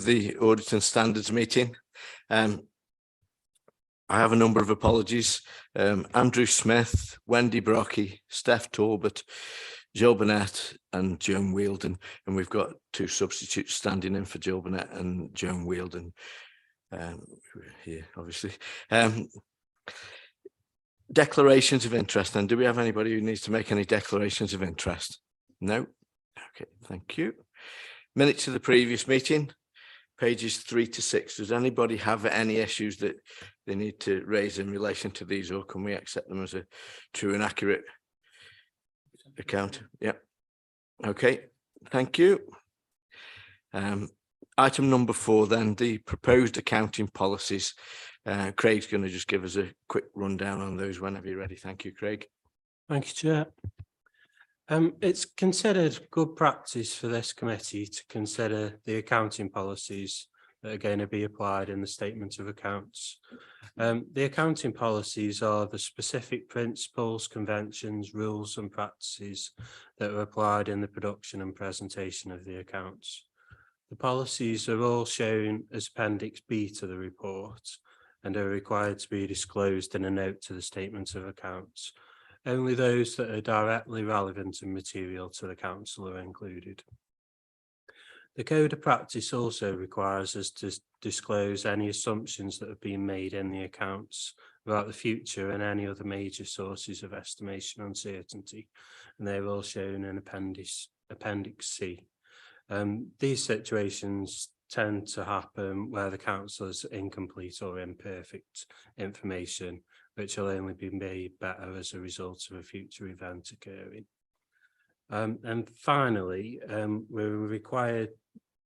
The Audit and Standards meeting. I have a number of apologies. Andrew Smith, Wendy Brocky, Steph Talbot, Jill Burnett and Joan Wielden. And we've got two substitutes standing in for Jill Burnett and Joan Wielden here, obviously. Declarations of interest. And do we have anybody who needs to make any declarations of interest? No? Okay, thank you. Minutes of the previous meeting. Pages 3 to 6. Does anybody have any issues that they need to raise in relation to these, or can we accept them as a true and accurate account? Yeah. Okay. Thank you. Item number 4, then, the proposed accounting policies. Craig's going to just give us a quick rundown on those whenever you're ready. Thank you, Craig. Thank you, Chair. It's considered good practice for this committee to consider the accounting policies that are going to be applied in the statement of accounts. The accounting policies are the specific principles, conventions, rules and practices that are applied in the production and presentation of the accounts. The policies are all shown as Appendix B to the report and are required to be disclosed in a note to the statement of accounts. Only those that are directly relevant and material to the council are included. The Code of Practice also requires us to disclose any assumptions that have been made in the accounts about the future and any other major sources of estimation uncertainty, and they're all shown in Appendix C. These situations tend to happen where the council has incomplete or imperfect information, which will only be made better as a result of a future event occurring. And finally, we're required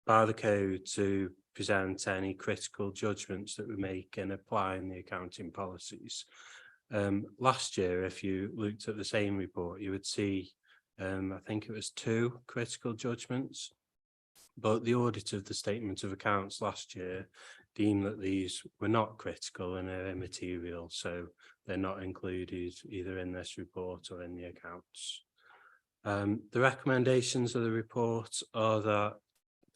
by the code to present any critical judgments that we make in applying the accounting policies. Last year, if you looked at the same report, you would see, I think it was 2 critical judgments, but the audit of the statement of accounts last year deemed that these were not critical and are immaterial, so they're not included either in this report or in the accounts. The recommendations of the report are that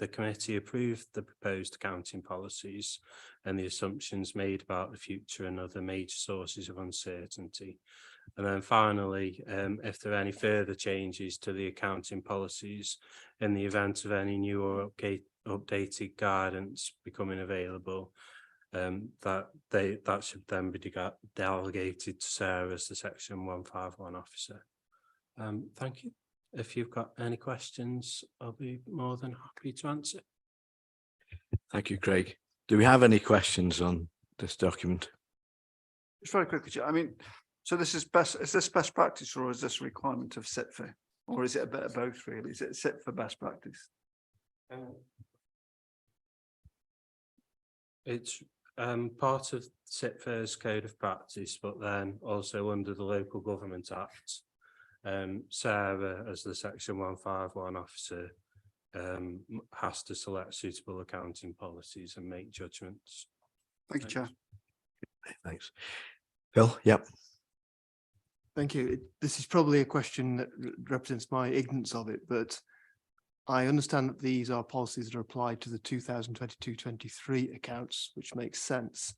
the committee approved the proposed accounting policies and the assumptions made about the future and other major sources of uncertainty. And then finally, if there are any further changes to the accounting policies in the event of any new or updated guidance becoming available, that should then be delegated to Sarah as the Section 151 officer. Thank you. If you've got any questions, I'll be more than happy to answer. Thank you, Craig. Do we have any questions on this document? Just very quickly, I mean, so this is best practice, or is this a requirement of SITFA, or is it a bit of both really? Is it SITFA best practice? It's part of SITFA's Code of Practice, but then also under the Local Government Act, Sarah, as the Section 151 officer, has to select suitable accounting policies and make judgments. Thank you, Chair. Thanks. Phil, yep. Thank you. This is probably a question that represents my ignorance of it, but I understand that these are policies that are applied to the 2022-23 accounts, which makes sense.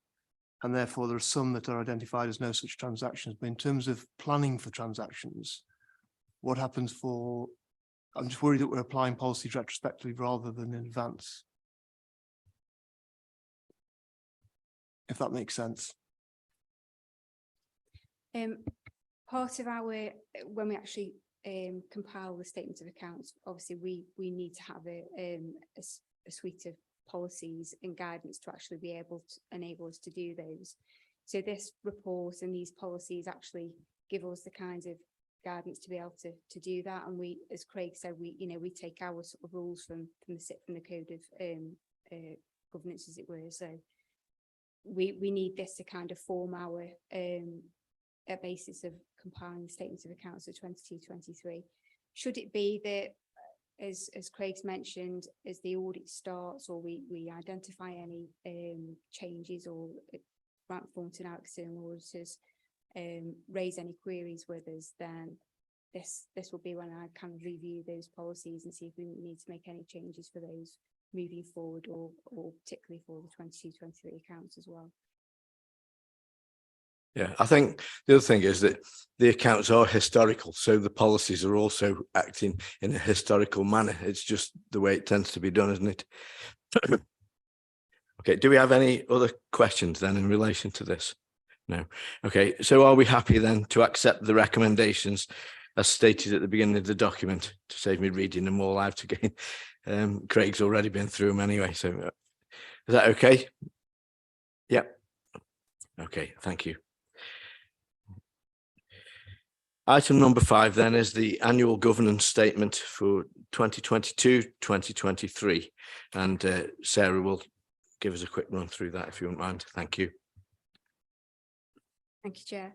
And therefore, there are some that are identified as no such transactions. But in terms of planning for transactions, what happens for, I'm just worried that we're applying policies retrospectively rather than in advance. If that makes sense. Part of our, when we actually compile the statement of accounts, obviously we need to have a suite of policies and guidance to actually be able to enable us to do those. So this report and these policies actually give us the kinds of guidance to be able to do that. And we, as Craig said, we take our sort of rules from the Code of Governance, as it were. So we need this to kind of form our a basis of compiling the statements of accounts of 22-23. Should it be that, as Craig's mentioned, as the audit starts, or we identify any changes, or grant Thornton our external auditors raise any queries with us, then this will be when I kind of review those policies and see if we need to make any changes for those moving forward, or particularly for the 22-23 accounts as well. Yeah, I think the other thing is that the accounts are historical, so the policies are also acting in a historical manner. It's just the way it tends to be done, isn't it? Okay, do we have any other questions then in relation to this? No. Okay, so are we happy then to accept the recommendations as stated at the beginning of the document, to save me reading them all out again? Craig's already been through them anyway, so is that okay? Yep. Okay, thank you. Item number 5 then is the annual governance statement for 2022-2023, and Sarah will give us a quick run through that if you wouldn't mind. Thank you. Thank you, Chair.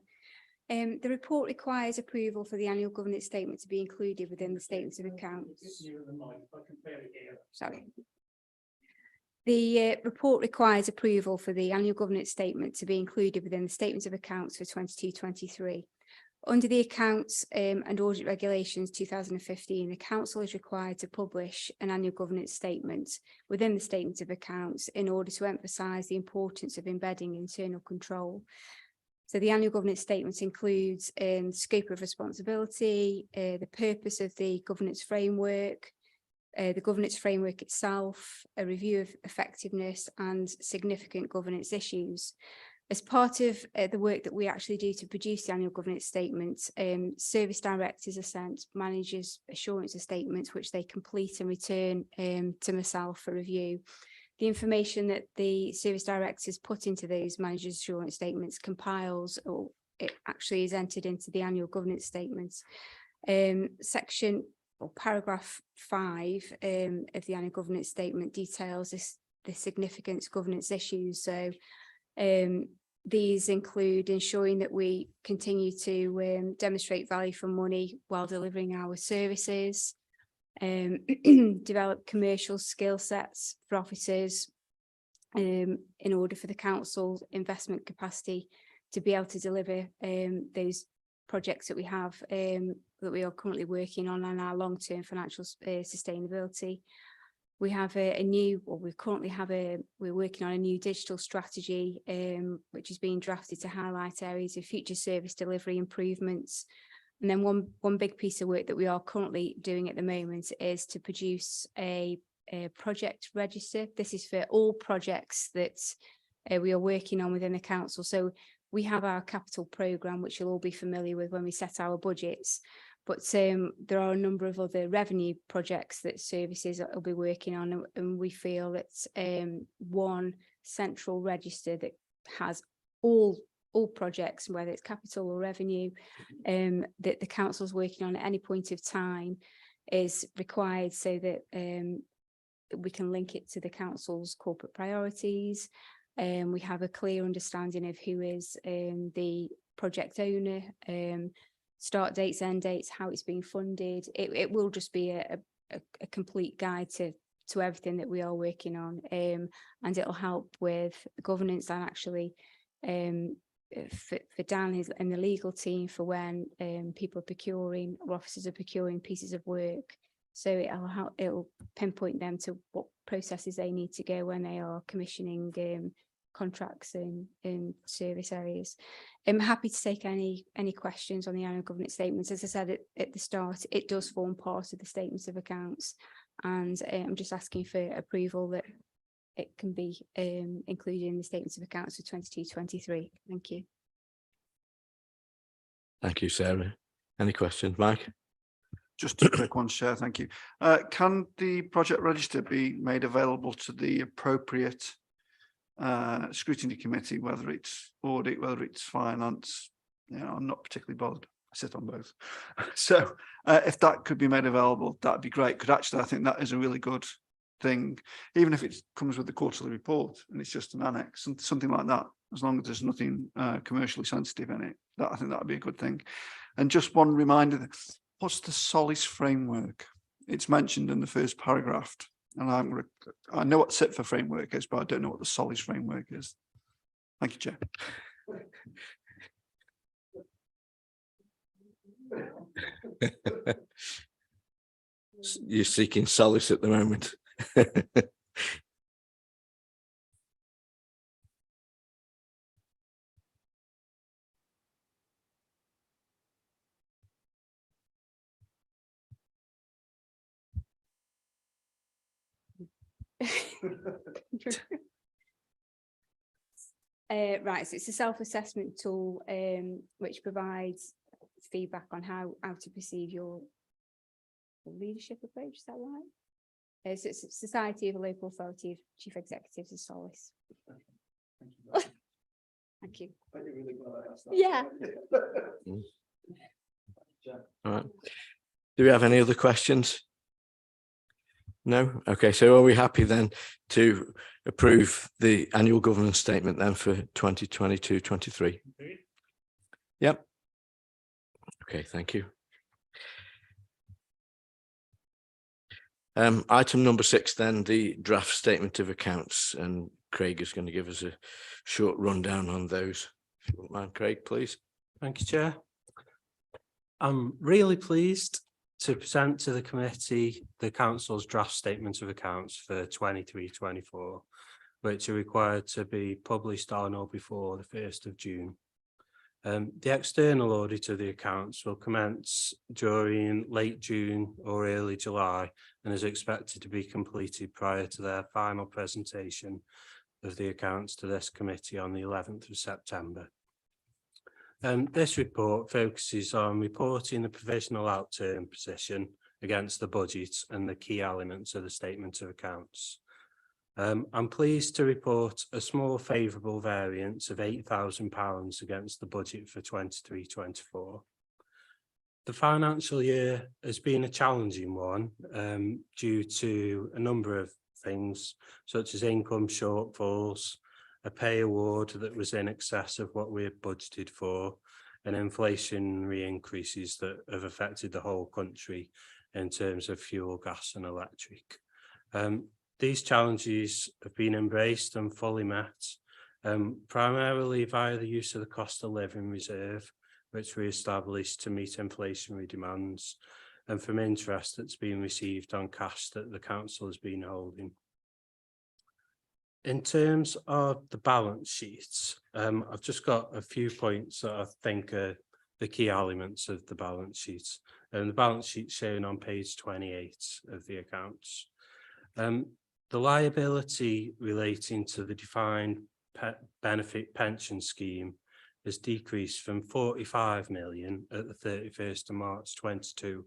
The report requires approval for the annual governance statement to be included within the statements of accounts. Sorry. The report requires approval for the annual governance statement to be included within the statements of accounts for 22-23. Under the Accounts and Audit Regulations 2015, the Council is required to publish an annual governance statement within the statement of accounts in order to emphasise the importance of embedding internal control. So the annual governance statement includes scope of responsibility, the purpose of the governance framework itself, a review of effectiveness and significant governance issues. As part of the work that we actually do to produce the annual governance statement, service directors are sent managers' assurance statements, which they complete and return to myself for review. The information that the service directors put into those managers' assurance statements compiles, or it actually is entered into the annual governance statements. Section or paragraph 5 of the annual governance statement details the significant governance issues. So these include ensuring that we continue to demonstrate value for money while delivering our services, develop commercial skill sets for officers in order for the council's investment capacity to be able to deliver those projects that we have, that we are currently working on our long-term financial sustainability. We have we're working on a new digital strategy, which is being drafted to highlight areas of future service delivery improvements. And then one big piece of work that we are currently doing at the moment is to produce a project register. This is for all projects that we are working on within the council. So we have our capital programme, which you'll all be familiar with when we set our budgets. But there are a number of other revenue projects that services will be working on, and we feel it's one central register that has all projects, whether it's capital or revenue, that the council's working on at any point of time is required, so that we can link it to the council's corporate priorities. We have a clear understanding of who is the project owner, start dates, end dates, how it's being funded. It will just be a complete guide to everything that we are working on, and it'll help with governance and actually for Dan and the legal team for when people are procuring, or officers are procuring pieces of work. So it'll pinpoint them to what processes they need to go when they are commissioning contracts in service areas. I'm happy to take any questions on the annual governance statements. As I said at the start, it does form part of the statements of accounts, and I'm just asking for approval that it can be included in the statements of accounts for 22-23. Thank you. Thank you, Sarah. Any questions, Mike? Just two quick ones, Chair. Thank you. Can the project register be made available to the appropriate scrutiny committee, whether it's audit, whether it's finance? I'm not particularly bothered. I sit on both. So if that could be made available, that'd be great. Because actually, I think that is a really good thing, even if it comes with the quarterly report and it's just an annex and something like that, as long as there's nothing commercially sensitive in it, I think that would be a good thing. And just one reminder, what's the SOLIS framework? It's mentioned in the first paragraph, and I know what SITFA framework is, but I don't know what the SOLIS framework is. Thank you, Chair. You're seeking solace at the moment. Right, so it's a self-assessment tool which provides feedback on how to perceive your leadership approach. Is that right? So it's a Society of a Local Authority of Chief Executives of Solace. Thank you. Yeah. All right. Do we have any other questions? No? Okay, so are we happy then to approve the annual governance statement then for 2022-23? Yep. Okay, thank you. Item number 6 then, the draft statement of accounts, and Craig is going to give us a short rundown on those. If you wouldn't mind, Craig, please. Thank you, Chair. I'm really pleased to present to the committee the council's draft statement of accounts for 23-24, which are required to be published on or before the 1st of June. The external audit of the accounts will commence during late June or early July and is expected to be completed prior to their final presentation of the accounts to this committee on the 11th of September. This report focuses on reporting the provisional outturn position against the budget and the key elements of the statement of accounts. I'm pleased to report a small favourable variance of £8,000 against the budget for 23-24. The financial year has been a challenging one due to a number of things, such as income shortfalls, a pay award that was in excess of what we had budgeted for, and inflationary increases that have affected the whole country in terms of fuel, gas and electric. These challenges have been embraced and fully met, primarily via the use of the cost of living reserve, which we established to meet inflationary demands, and from interest that's been received on cash that the council has been holding. In terms of the balance sheets, I've just got a few points that I think are the key elements of the balance sheets. And the balance sheet shown on page 28 of the accounts. The liability relating to the defined benefit pension scheme has decreased from 45 million at the 31st of March 22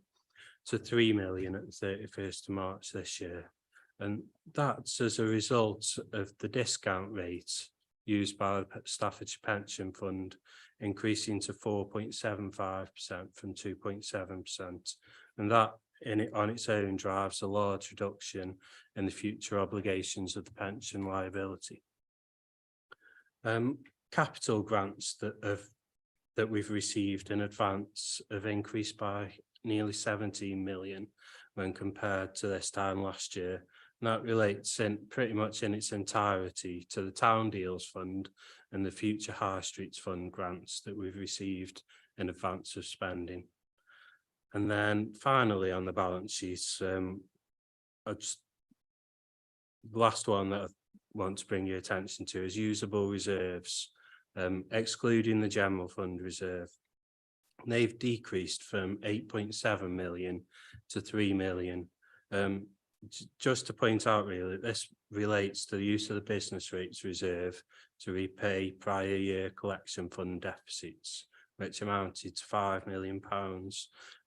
to 3 million at the 31st of March this year. And that's as a result of the discount rate used by the Staffordshire Pension Fund increasing to 4.75% from 2.7%. And that on its own drives a large reduction in the future obligations of the pension liability. Capital grants that we've received in advance have increased by nearly 17 million when compared to this time last year. And that relates pretty much in its entirety to the Town Deals Fund and the Future High Streets Fund grants that we've received in advance of spending. And then finally on the balance sheets, the last one that I want to bring your attention to is usable reserves, excluding the general fund reserve. They've decreased from 8.7 million to 3 million. Just to point out really, this relates to the use of the business rates reserve to repay prior year collection fund deficits, which amounted to £5 million.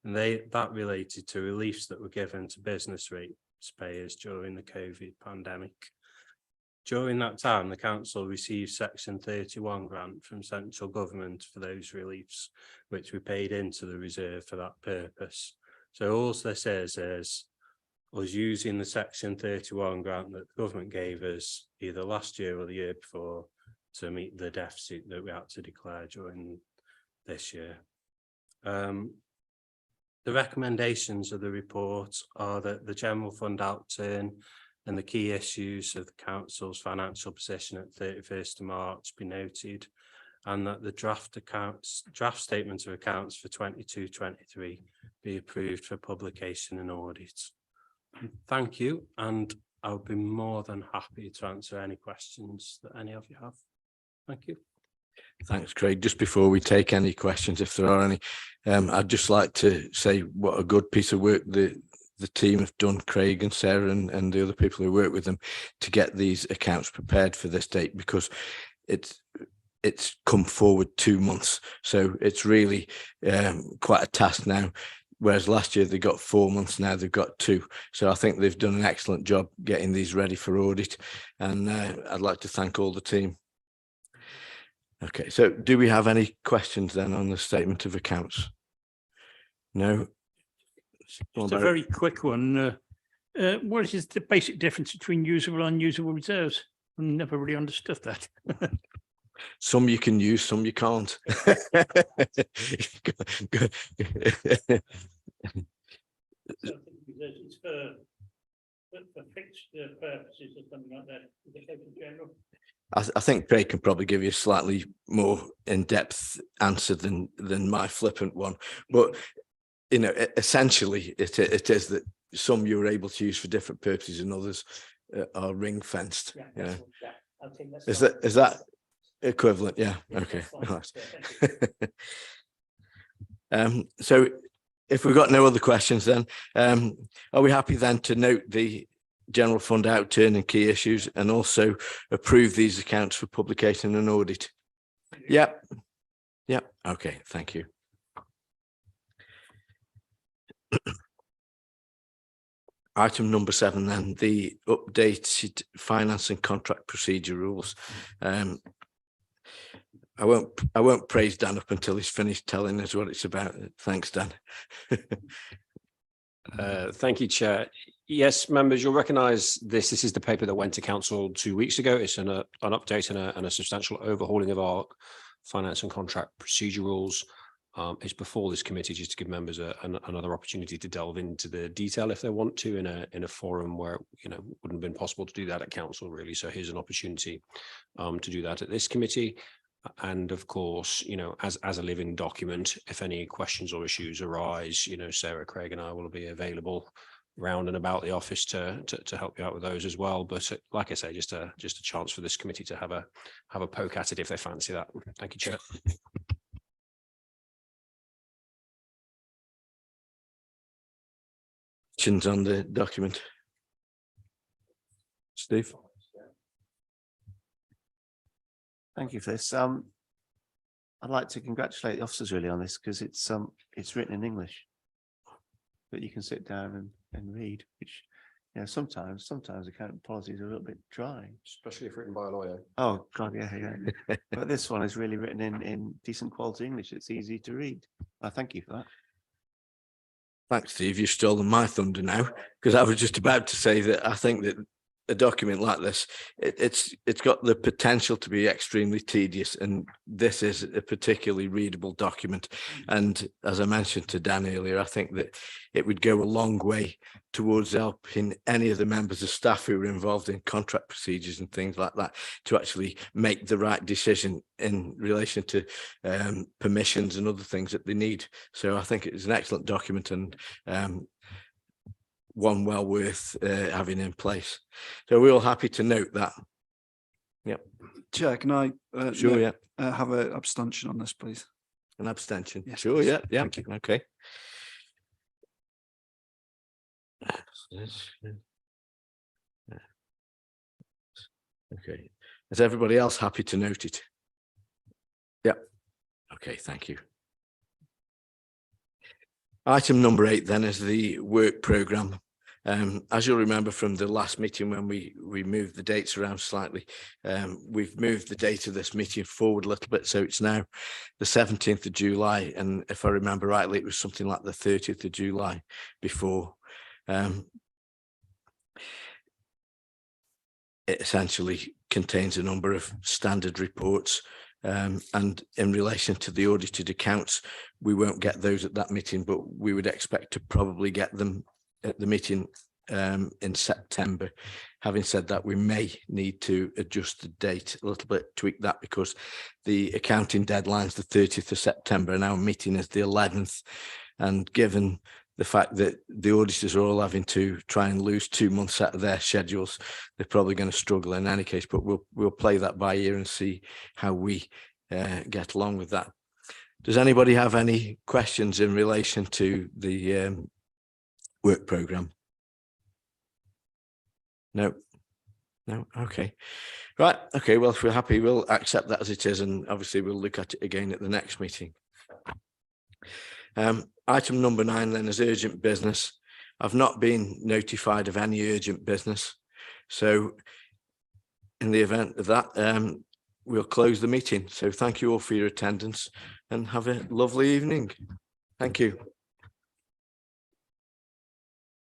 And that related to reliefs that were given to business rates payers during the COVID pandemic. During that time, the council received Section 31 grant from central government for those reliefs, which we paid into the reserve for that purpose. So all this is was using the Section 31 grant that the government gave us either last year or the year before to meet the deficit that we had to declare during this year. The recommendations of the report are that the general fund outturn and the key issues of the council's financial position at 31st of March be noted, and that the draft statement of accounts for 22-23 be approved for publication and audit. Thank you, and I would be more than happy to answer any questions that any of you have. Thank you. Thanks, Craig. Just before we take any questions, if there are any, I'd just like to say what a good piece of work the team have done, Craig and Sarah and the other people who work with them, to get these accounts prepared for this date, because it's come forward 2 months. So it's really quite a task now. Whereas last year they got 4 months, now they've got 2. So I think they've done an excellent job getting these ready for audit. And I'd like to thank all the team. Okay, so do we have any questions then on the statement of accounts? No? Just a very quick one. What is the basic difference between usable and unusable reserves? I never really understood that. Some you can use, some you can't. It's for fixed purposes or something like that. Is it in general? I think Craig can probably give you a slightly more in-depth answer than my flippant one, but you know, essentially it is that some you're able to use for different purposes and others are ring fenced. Yeah, You know, I think that's is that equivalent? Yeah. Okay. All right. So if we've got no other questions, then are we happy then to note the general fund outturn and key issues, and also approve these accounts for publication and audit? Yep. Yep. Okay. Thank you. Item number 7, then, the updated finance and contract procedure rules. I won't praise Dan up until he's finished telling us what it's about. Thanks, Dan. Thank you, Chair. Yes, members, you'll recognise this. This is the paper that went to council 2 weeks ago. It's an update and a substantial overhauling of our finance and contract procedure rules. It's before this committee just to give members another opportunity to delve into the detail if they want to in a forum where, you know, wouldn't have been possible to do that at council, really. So here's an opportunity to do that at this committee. And of course, you know, as a living document, if any questions or issues arise, you know, Sarah, Craig and I will be available round and about the office to help you out with those as well. But like I say, just a chance for this committee to have a poke at it if they fancy that. Thank you, Chair. Questions on the document? Steve? Thank you for this. I'd like to congratulate the officers really on this, because it's written in English, but you can sit down and read, which, you know, sometimes accounting policies are a little bit dry. Especially if written by a lawyer. Oh God, yeah. But this one is really written in decent quality English. It's easy to read. I thank you for that. Thanks, Steve. You've stolen my thunder now, because I was just about to say that I think that a document like this, it's got the potential to be extremely tedious, and this is a particularly readable document. And as I mentioned to Dan earlier, I think that it would go a long way towards helping any of the members of staff who are involved in contract procedures and things like that to actually make the right decision in relation to permissions and other things that they need. So I think it's an excellent document, and one well worth having in place. So we're all happy to note that. Yep. Chair, can I Sure, yeah. have an abstention on this, please? An abstention. Yes, Sure, please. yeah, yeah. Thank you. Okay. Okay. Is everybody else happy to note it? Yep. Okay, thank you. Item number 8 then is the work programme. As you'll remember from the last meeting when we moved the dates around slightly, we've moved the date of this meeting forward a little bit. So it's now the 17th of July. And if I remember rightly, it was something like the 30th of July before. It essentially contains a number of standard reports. And in relation to the audited accounts, we won't get those at that meeting, but we would expect to probably get them at the meeting in September. Having said that, we may need to adjust the date a little bit, tweak that, because the accounting deadline is the 30th of September and our meeting is the 11th. And given the fact that the auditors are all having to try and lose 2 months out of their schedules, they're probably going to struggle in any case, but we'll play that by ear and see how we get along with that. Does anybody have any questions in relation to the work programme? No. Okay. Right. Okay. Well, if we're happy, we'll accept that as it is, and obviously we'll look at it again at the next meeting. Item number 9 then is urgent business. I've not been notified of any urgent business. So in the event of that, we'll close the meeting. So thank you all for your attendance and have a lovely evening. Thank you.